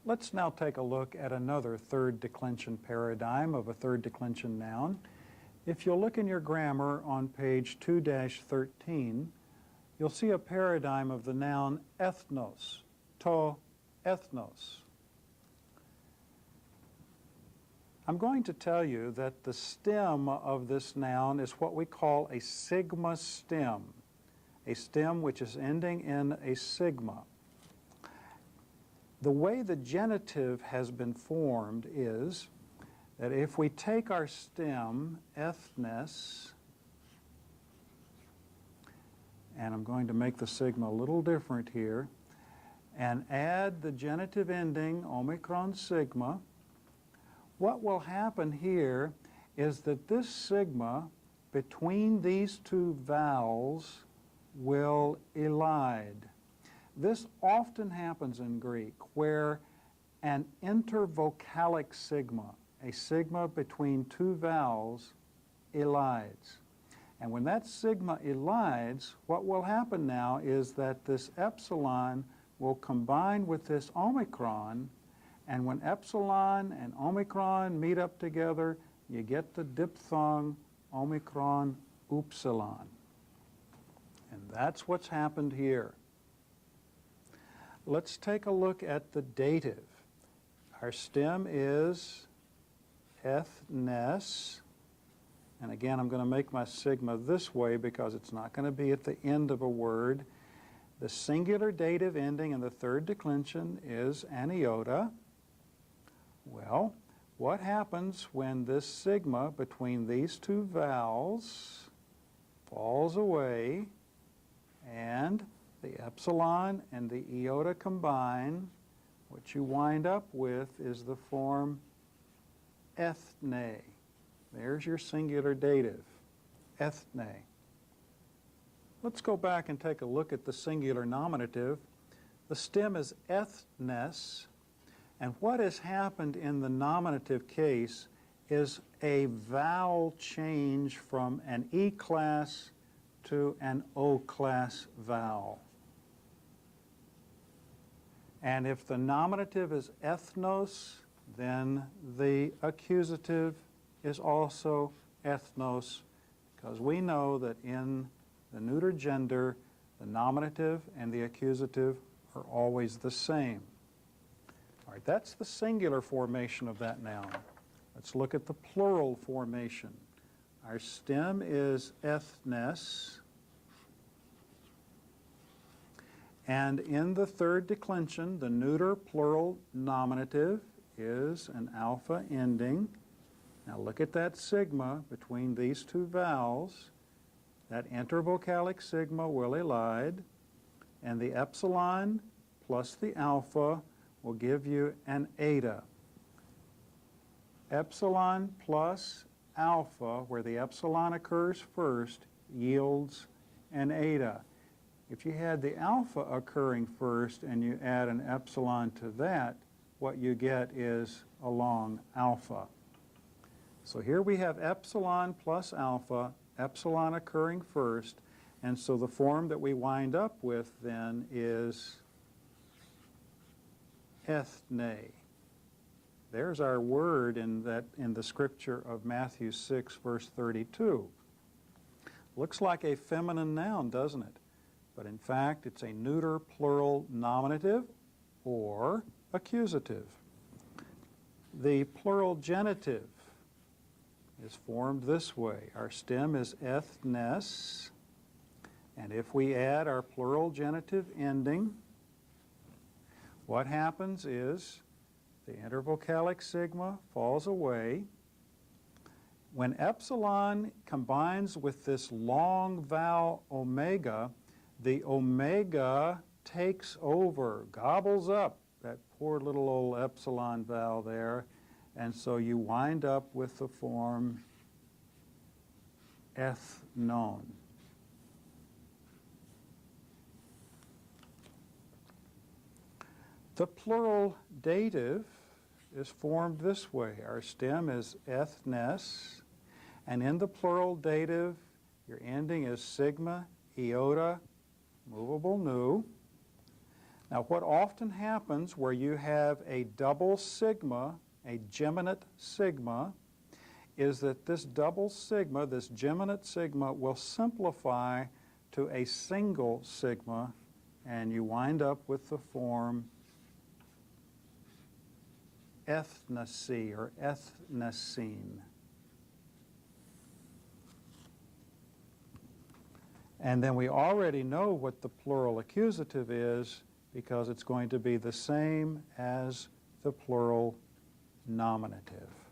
Let's now take a look at another third declension paradigm of a third declension noun. If you'll look in your grammar on page 2-13, you'll see a paradigm of the noun ethnos, to ethnos. I'm going to tell you that the stem of this noun is what we call a sigma stem, a stem which is ending in a sigma. The way the genitive has been formed is that if we take our stem, ethnes, and I'm going to make the sigma a little different here, and add the genitive ending, omicron sigma, what will happen here is that this sigma between these two vowels will elide. This often happens in Greek, where an intervocalic sigma, a sigma between two vowels, elides. And when that sigma elides, what will happen now is that this epsilon will combine with this omicron, and when epsilon and omicron meet up together, you get the diphthong omicron upsilon. And that's what's happened here. Let's take a look at the dative. Our stem is ethnes, and again I'm going to make my sigma this way because it's not going to be at the end of a word. The singular dative ending in the third declension is an iota. Well, what happens when this sigma between these two vowels falls away and the epsilon and the iota combine? What you wind up with is the form ethne. There's your singular dative, ethne. Let's go back and take a look at the singular nominative. The stem is ethnes, and what has happened in the nominative case is a vowel change from an E class to an O class vowel. And if the nominative is ethnos, then the accusative is also ethnos, because we know that in the neuter gender, the nominative and the accusative are always the same. All right, that's the singular formation of that noun. Let's look at the plural formation. Our stem is ethnes, and in the third declension, the neuter plural nominative is an alpha ending. Now look at that sigma between these two vowels. That intervocalic sigma will elide, and the epsilon plus the alpha will give you an eta. Epsilon plus alpha, where the epsilon occurs first, yields an eta. If you had the alpha occurring first and you add an epsilon to that, what you get is a long alpha. So here we have epsilon plus alpha, epsilon occurring first, and so the form that we wind up with then is ethne. There's our word in the scripture of Matthew 6, verse 32. Looks like a feminine noun, doesn't it? But in fact, it's a neuter plural nominative or accusative. The plural genitive is formed this way. Our stem is ethnes, and if we add our plural genitive ending, what happens is the intervocalic sigma falls away. When epsilon combines with this long vowel omega, the omega takes over, gobbles up that poor little old epsilon vowel there, and so you wind up with the form ethnon. The plural dative is formed this way. Our stem is ethnes, and in the plural dative, your ending is sigma, iota, movable nu. Now, what often happens where you have a double sigma, a geminate sigma, is that this double sigma, this geminate sigma, will simplify to a single sigma, and you wind up with the form ethnacy or ethnacene. And then we already know what the plural accusative is because it's going to be the same as the plural nominative.